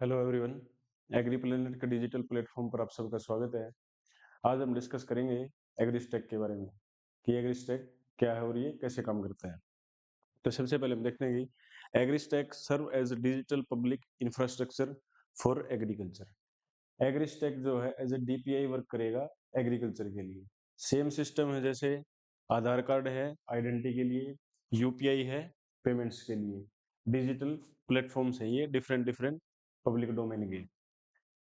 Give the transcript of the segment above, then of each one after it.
Hello everyone. Agree planet के digital platform पर आप सबका स्वागत है। आज हम डिस्कस करेंगे एग्रीस्टैक के बारे में कि एग्रीस्टैक क्या है और ये कैसे काम करता है। तो सबसे पहले हम देखते हैं कि AgriStack serve as digital public infrastructure for agriculture. AgriStack जो है एज ए डीपीआई वर्क करेगा एग्रीकल्चर के लिए। सेम सिस्टम है जैसे आधार कार्ड है आइडेंटिटी के लिए, यूपीआई है पेमेंट्स के लिए। डिजिटल प्लेटफॉर्म्स हैं ये डिफरेंट डिफरेंट पब्लिक डोमेन के।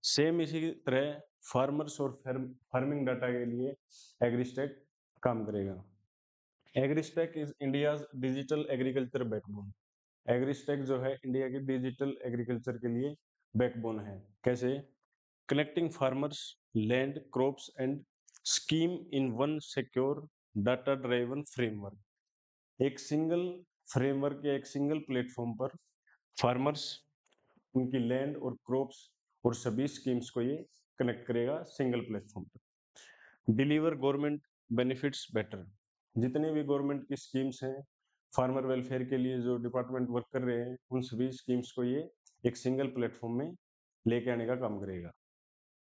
सेम इसी तरह फार्मर्स और फार्मिंग डाटा के लिए एग्रीस्टैक काम करेगा। AgriStack is India's digital agriculture backbone. AgriStack जो है इंडिया की डिजिटल एग्रीकल्चर के लिए बैकबोन है। कैसे? Connecting farmers, land, crops and scheme in one secure data driven framework. एक सिंगल फ्रेमवर्क या एक सिंगल प्लेटफॉर्म पर फार्मर्स, उनकी लैंड और क्रॉप्स और सभी स्कीम्स को ये कनेक्ट करेगा सिंगल प्लेटफॉर्म पर। Deliver government benefits better. जितने भी गवर्नमेंट की स्कीम्स हैं फार्मर वेलफेयर के लिए जो डिपार्टमेंट वर्क कर रहे हैं उन सभी स्कीम्स को ये एक सिंगल प्लेटफॉर्म में लेके आने का काम करेगा।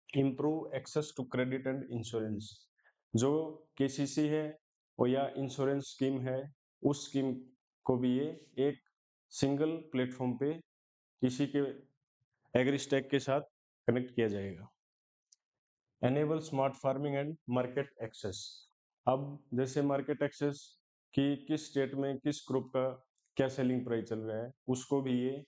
Improve access to credit and insurance. जो केसीसी है और या इंश्योरेंस स्कीम है उस स्कीम को भी ये एक सिंगल प्लेटफॉर्म पे किसी के एग्रीस्टैक के साथ कनेक्ट किया जाएगा। Enable smart farming and market access. अब जैसे मार्केट एक्सेस कि किस स्टेट में किस क्रॉप का क्या सेलिंग प्राइस चल रहा है उसको भी ये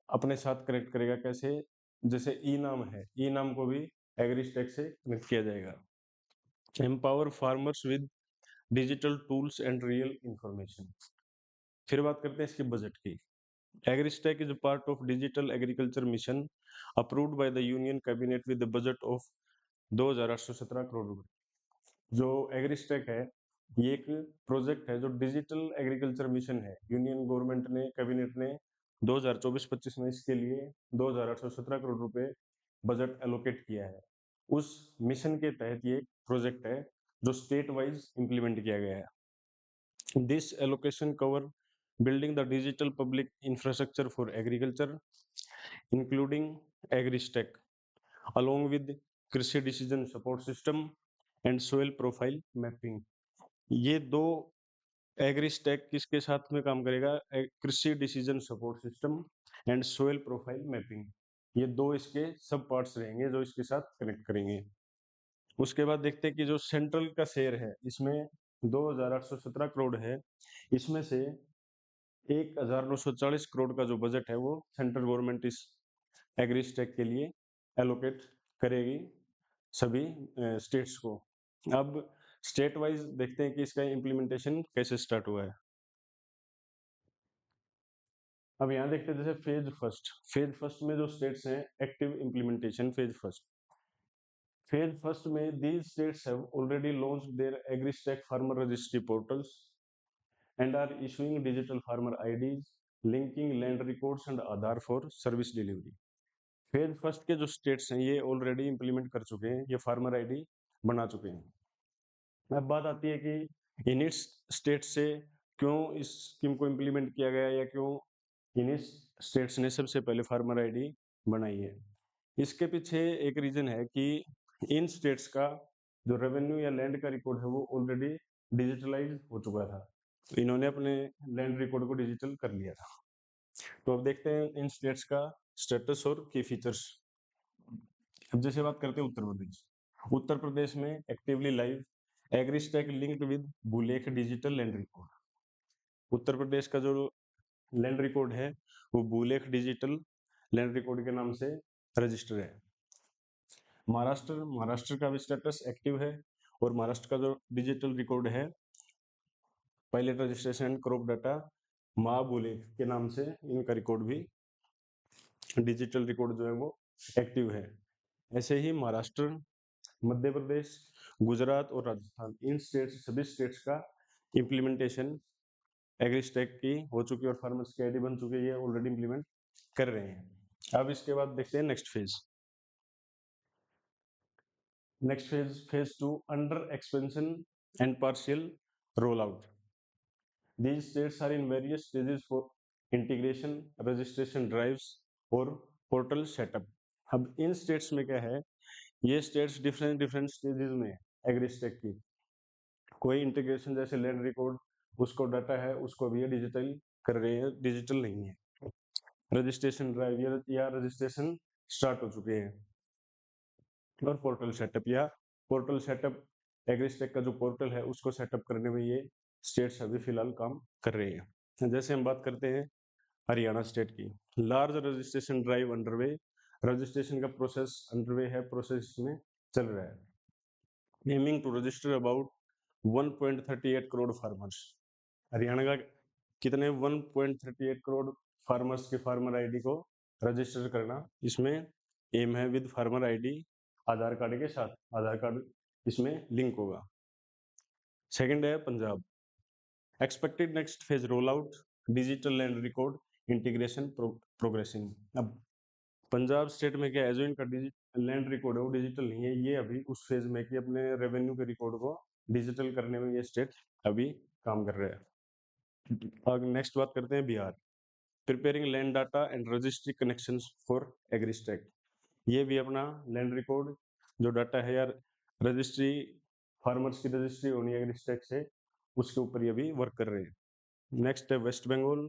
अपने साथ कनेक्ट करेगा। कैसे? जैसे ई नाम है, ई नाम को भी एग्रीस्टैक से कनेक्ट किया जाएगा। Empower farmers with digital tools and real information. फिर बात करते हैं इसके बजट की। AgriStack is part of digital agriculture mission approved by the union cabinet with the budget of 2817 crore रुपए। जो एग्रीस्टैक है ये एक प्रोजेक्ट है जो डिजिटल एग्रीकल्चर मिशन है। यूनियन गवर्नमेंट ने कैबिनेट ने 2024-25 में इसके लिए 2817 करोड़ रुपए बजट एलोकेट किया है। उस मिशन के तहत ये प्रोजेक्ट है जो स्टेट वाइज इंप्लीमेंट किया गया है। This allocation cover building the digital public infrastructure for agriculture, including AgriStack, along with कृषि decision support system and soil profile mapping. ये दो एग्रीस्टैक किसके साथ में काम करेगा? कृषि decision support system and soil profile mapping. ये दो इसके सब पार्ट्स रहेंगे जो इसके साथ कनेक्ट करेंगे। उसके बाद देखते हैं कि जो सेंट्रल का शेयर है इसमें 2817 करोड़ है। इसमें से 1940 करोड़ का जो बजट है वो सेंट्रल गवर्नमेंट इस एग्रीस्टैक के लिए एलोकेट करेगी सभी स्टेट्स को। अब स्टेट वाइज देखते हैं कि इसका इम्प्लीमेंटेशन कैसे स्टार्ट हुआ है। अब यहाँ देखते हैं जैसे फेज फर्स्ट में जो स्टेट्स हैं एक्टिव इम्प्लीमेंटेशन फेज फर्स्ट में these states have already launched their AgriStack farmer registry portals and are issuing digital farmer IDs, linking land records and Aadhaar for service delivery. Phase first के जो states हैं ये already implement कर चुके हैं, ये farmer ID बना चुके हैं। अब बात आती है कि इन स्टेट से क्यों इस स्कीम को इंप्लीमेंट किया गया या क्यों इन स्टेट्स ने सबसे पहले फार्मर आईडी बनाई है। इसके पीछे एक रीजन है कि इन स्टेट्स का जो रेवेन्यू या लैंड का रिकॉर्ड है वो ऑलरेडी डिजिटलाइज हो चुका था। तो इन्होंने अपने लैंड रिकॉर्ड को डिजिटल कर लिया था। तो अब देखते हैं इन स्टेट्स का स्टेटस और की फीचर्स। अब जैसे बात करते हैं उत्तर प्रदेश में actively live AgriStack linked with Bhulekh digital land record. Uttar Pradesh का जो लैंड रिकॉर्ड है वो भूलेख डिजिटल लैंड रिकॉर्ड के नाम से रजिस्टर है। महाराष्ट्र का भी स्टेटस एक्टिव है और महाराष्ट्र का जो डिजिटल रिकॉर्ड है pilot registration and crop data Mahabhulekh के नाम से इनका रिकॉर्ड भी डिजिटल रिकॉर्ड जो है वो एक्टिव है। ऐसे ही महाराष्ट्र, मध्य प्रदेश, गुजरात और राजस्थान इन स्टेट्स सभी स्टेट्स का इम्प्लीमेंटेशन एग्रीस्टैक की हो चुकी है और फार्मर्स की आईडी बन चुकी है, ऑलरेडी इम्प्लीमेंट कर रहे हैं। अब इसके बाद देखते हैं next phase 2 under expansion and partial roll out. These states are in various stages for integration, registration drives, or portal setup. अब इन स्टेट्स में क्या है, ये स्टेट्स डिफरेंट डिफरेंट स्टेजेस में एग्रीस्टेक की। कोई इंटीग्रेशन जैसे लैंड रिकॉर्ड, उसको डाटा है उसको भी ये डिजिटल कर रहे हैं, डिजिटल नहीं है। रजिस्ट्रेशन ड्राइव या रजिस्ट्रेशन स्टार्ट हो चुके हैं। और पोर्टल सेटअप या पोर्टल सेटअप, एग्रीस्टेक का जो पोर्टल है उसको सेटअप करने में ये स्टेट्स अभी फिलहाल काम कर रहे हैं। जैसे हम बात करते हैं हरियाणा स्टेट की, large registration drive underway, registration का प्रोसेस अंडरवे है, प्रोसेस में चल रहा है। Aiming to register about 1.38 crore farmers. Haryana का कितने 1.38 करोड़ फार्मर्स के फार्मर आईडी को रजिस्टर करना इसमें एम है, with farmer ID Aadhaar card के साथ, आधार कार्ड इसमें लिंक होगा। सेकंड है Punjab, expected next phase roll out digital land record integration progressing. अब पंजाब स्टेट में क्या है, जो इनका लैंड रिकॉर्ड है वो डिजिटल नहीं है, ये अभी उस फेज में कि अपने रेवेन्यू के रिकॉर्ड को डिजिटल करने में ये स्टेट अभी काम कर रहे हैं। और नेक्स्ट बात करते हैं Bihar, preparing land data and registry connections for AgriStack. ये भी अपना लैंड रिकॉर्ड जो डाटा है यार, रजिस्ट्री फार्मर्स की रजिस्ट्री होनी है एग्रीस्टेक से, उसके ऊपर ये भी वर्क कर रहे हैं। नेक्स्ट है वेस्ट बंगाल,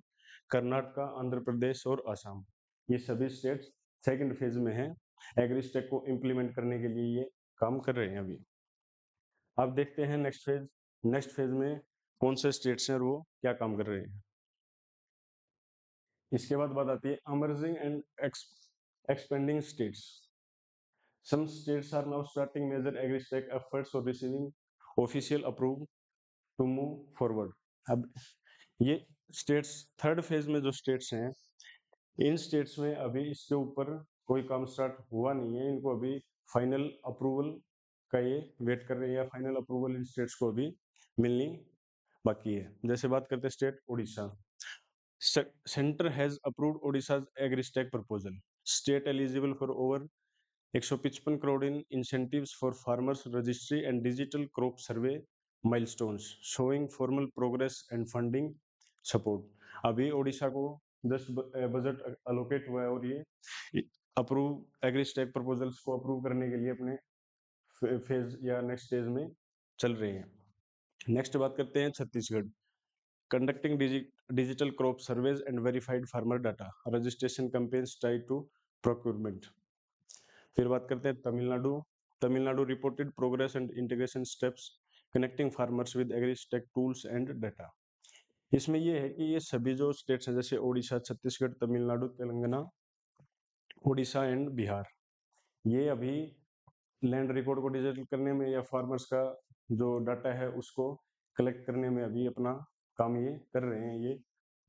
कर्नाटका, आंध्र प्रदेश और असम। ये सभी स्टेट्स सेकंड फेज में हैं, एग्रीस्टेक को इम्प्लीमेंट करने के लिए ये काम कर रहे हैं अभी। अब देखते हैं नेक्स्ट फेज में कौन से स्टेट्स हैं और वो क्या काम कर रहे हैं। इसके बाद बात आती है emerging and expanding states. Some states are now starting major agri-tech efforts or receiving official approval to move forward. अब ये स्टेट्स थर्ड फेज में जो स्टेट्स हैं, इन स्टेट्स में अभी इसके ऊपर कोई काम स्टार्ट हुआ नहीं है, इनको अभी फाइनल अप्रूवल का ये वेट कर रहे हैं, या फाइनल अप्रूवल इन स्टेट्स को अभी मिलनी बाकी है। जैसे बात करते हैं state Orissa, Center has approved Odisha's AgriStack proposal. State eligible for over 155 crore in incentives for farmers registry and digital crop survey milestones, showing formal progress and funding support. अभी ओडिशा को 10 बजट अलोकेट हुआ है और ये अप्रूव एग्रीस्टैक प्रपोजल्स को approve करने के लिए अपने फेज या नेक्स्ट स्टेज में चल रहे हैं। नेक्स्ट बात करते हैं Chhattisgarh, conducting digital crop surveys and verified farmer data, registration campaigns tied to procurement. फिर बात करते हैं Tamil Nadu reported progress and integration steps connecting farmers with agritech tools and data. इसमें ये है कि ये सभी जो स्टेट्स हैं जैसे ओडिशा, छत्तीसगढ़, तमिलनाडु, तेलंगाना, ओडिशा एंड बिहार, ये अभी लैंड रिकॉर्ड को डिजिटल करने में या फार्मर्स का जो डाटा है उसको कलेक्ट करने में अभी अपना काम ये कर रहे हैं, ये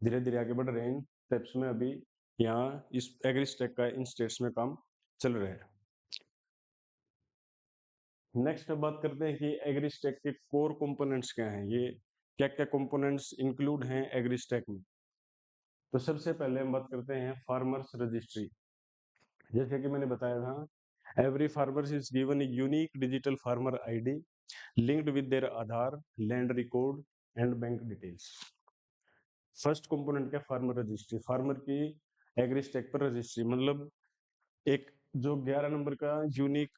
धीरे धीरे आगे बढ़ रहे हैं इन स्टेप्स में। अभी यहाँ इस एग्रीस्टेक का इन स्टेट्स में काम चल रहा है। नेक्स्ट बात करते हैं कि एग्रीस्टेक के कोर कंपोनेंट्स क्या हैं, ये क्या क्या कंपोनेंट्स इंक्लूड हैं एग्रीस्टेक में। तो सबसे पहले हम बात करते हैं फार्मर्स रजिस्ट्री। जैसे कि मैंने बताया था, every farmer is given a unique digital farmer ID linked with their Aadhaar, land record and bank details. First component क्या, फार्मर रजिस्ट्री, फार्मर की एग्रीस्टेक पर रजिस्ट्री, मतलब एक जो 11 नंबर का यूनिक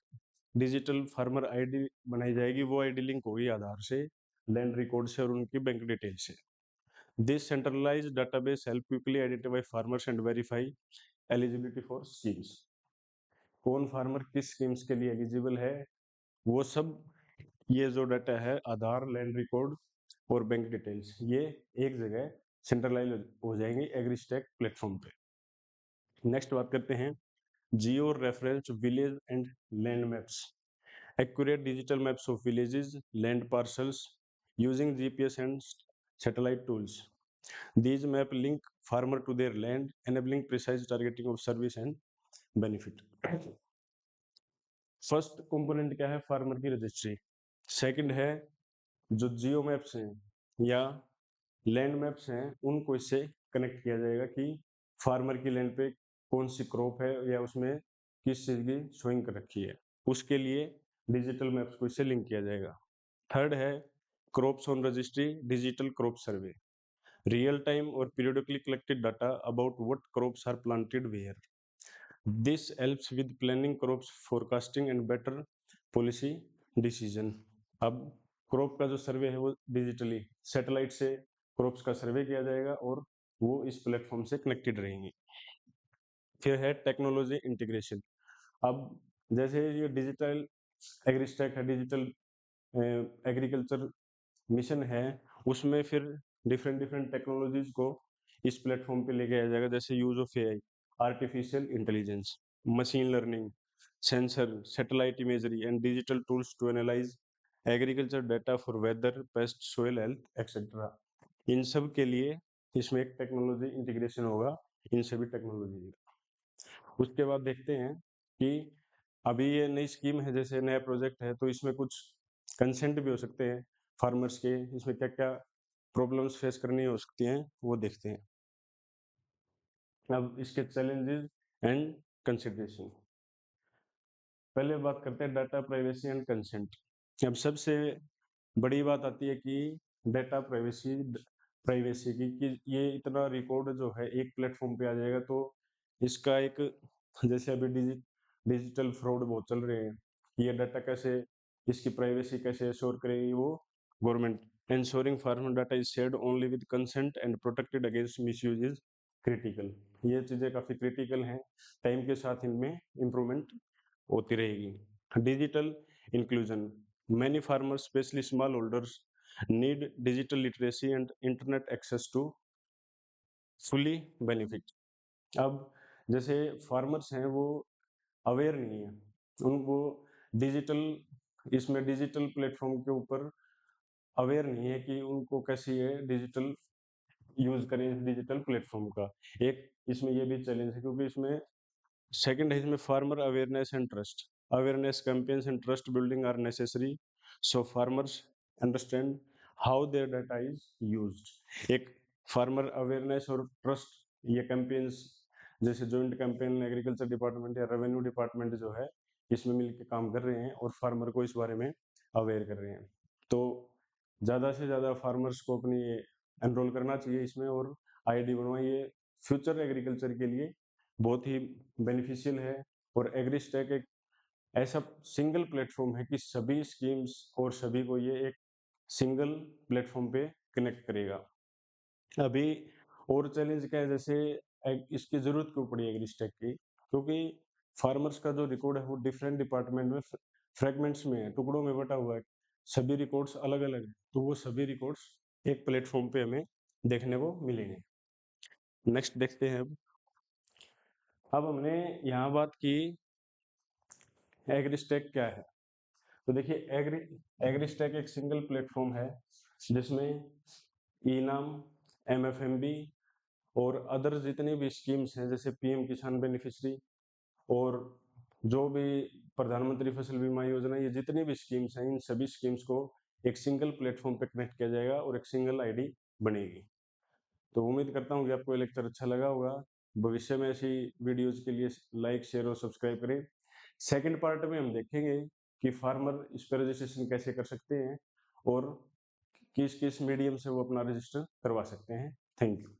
डिजिटल फार्मर आईडी बनाई जाएगी, वो आईडी लिंक होगी आधार से, लैंड रिकॉर्ड से और उनकी बैंक डिटेल से। This centralised database help quickly identify farmers and verify eligibility for schemes. कौन फार्मर किस स्कीम्स के लिए एलिजिबल है, वो सब ये जो डाटा है आधार, लैंड रिकॉर्ड और बैंक डिटेल्स, ये एक जगह सेंट्रलाइज हो जाएंगे एग्रीस्टेक प्लेटफॉर्म पे। नेक्स्ट बात करते हैं geo reference village and land maps, accurate digital maps of villages, land parcels using GPS and satellite tools. These map link farmer to their land, enabling precise targeting of service and benefit. First component क्या है, farmer की registry. Second है जो जियो maps हैं या land maps हैं, उनको इससे कनेक्ट किया जाएगा कि फार्मर की लैंड पे कौन सी क्रॉप है या उसमें किस चीज की शोइंग कर रखी है, उसके लिए डिजिटल मैप्स को इससे लिंक किया जाएगा। थर्ड है crops on registry digital crop survey, real time और periodically collected data about what crops are planted where. This helps with planning crops forecasting and better policy decision. अब crop का जो सर्वे है वो डिजिटली सैटेलाइट से crops का सर्वे किया जाएगा और वो इस प्लेटफॉर्म से कनेक्टेड रहेंगे। फिर है टेक्नोलॉजी इंटीग्रेशन। अब जैसे ये डिजिटल एग्रीस्टैक है, डिजिटल एग्रीकल्चर मिशन है, उसमें फिर डिफरेंट डिफरेंट टेक्नोलॉजीज को इस प्लेटफॉर्म पे लेके आया जाएगा, जैसे use of AI, artificial intelligence, machine learning, sensor, satellite imagery and digital tools to analyse agriculture data for weather, pest, soil health etcetera. इन सब के लिए इसमें एक टेक्नोलॉजी इंटीग्रेशन होगा इन सभी टेक्नोलॉजी। उसके बाद देखते हैं कि अभी ये नई स्कीम है, जैसे नया प्रोजेक्ट है, तो इसमें कुछ कंसेंट भी हो सकते हैं फार्मर्स के, इसमें क्या क्या प्रॉब्लम्स फेस करनी हो सकती हैं वो देखते हैं। अब इसके चैलेंजेस एंड कंसिडरेशन, पहले बात करते हैं डाटा प्राइवेसी एंड कंसेंट। अब सबसे बड़ी बात आती है कि डाटा प्राइवेसी प्राइवेसी की, कि ये इतना रिकॉर्ड जो है एक प्लेटफॉर्म पे आ जाएगा, तो इसका एक, जैसे अभी डिजिटल फ्रॉड बहुत चल रहे हैं, ये डाटा कैसे, इसकी प्राइवेसी कैसे एश्योर करेगी वो government. ensuring farmer data is shared only with consent and protected against misuse is critical। ये चीजें काफी क्रिटिकल हैं, टाइम के साथ इनमें इम्प्रूवमेंट होती रहेगी। Digital inclusion, many farmers especially small holders need digital literacy and internet access to fully benefit। अब जैसे फार्मर्स हैं वो अवेयर नहीं है, उनको डिजिटल, इसमें डिजिटल प्लेटफॉर्म के ऊपर अवेयर नहीं है कि उनको कैसे ये डिजिटल यूज करें डिजिटल प्लेटफॉर्म का। एक इसमें ये भी चैलेंज है, क्योंकि इसमें सेकंड है इसमें farmer awareness and trust, awareness campaigns and trust building are necessary so farmers understand how their data is used. एक फार्मर अवेयरनेस और ट्रस्ट, ये कैंपेन्स जैसे जॉइंट कैंपेन एग्रीकल्चर डिपार्टमेंट या रेवेन्यू डिपार्टमेंट जो है इसमें मिलकर काम कर रहे हैं और फार्मर को इस बारे में अवेयर कर रहे हैं। तो ज़्यादा से ज़्यादा फार्मर्स को अपनी एनरोल करना चाहिए इसमें और आईडी बनवाइए, फ्यूचर एग्रीकल्चर के लिए बहुत ही बेनिफिशियल है। और एग्रीस्टैक एक ऐसा सिंगल प्लेटफॉर्म है कि सभी स्कीम्स और सभी को ये एक सिंगल प्लेटफॉर्म पे कनेक्ट करेगा। अभी और चैलेंज क्या है, जैसे इसकी जरूरत क्यों पड़ी एग्रीस्टैक की, क्योंकि फार्मर्स का जो रिकॉर्ड है वो डिफरेंट डिपार्टमेंट में फ्रेगमेंट्स में है, टुकड़ों में बटा हुआ है, सभी रिकॉर्ड्स अलग अलग है, तो वो सभी रिकॉर्ड्स एक प्लेटफॉर्म पे हमें देखने को मिलेंगे। नेक्स्ट देखते हैं। अब हमने यहाँ बात की एग्रीस्टैक क्या है, तो देखिए एग्रीस्टैक एक सिंगल प्लेटफॉर्म है जिसमें ई नाम, एमएफएमबी और अदर जितनी भी स्कीम्स हैं, जैसे पीएम किसान बेनिफिशियरी और जो भी प्रधानमंत्री फसल बीमा योजना, ये जितनी भी स्कीम्स हैं, इन सभी स्कीम्स को एक सिंगल प्लेटफॉर्म पे कनेक्ट किया जाएगा और एक सिंगल आईडी बनेगी। तो उम्मीद करता हूँ कि आपको ये लेक्चर अच्छा लगा होगा। भविष्य में ऐसी वीडियोज के लिए लाइक, शेयर और सब्सक्राइब करें। सेकेंड पार्ट में हम देखेंगे कि फार्मर इस पर रजिस्ट्रेशन कैसे कर सकते हैं और किस किस मीडियम से वो अपना रजिस्टर करवा सकते हैं। Thank you.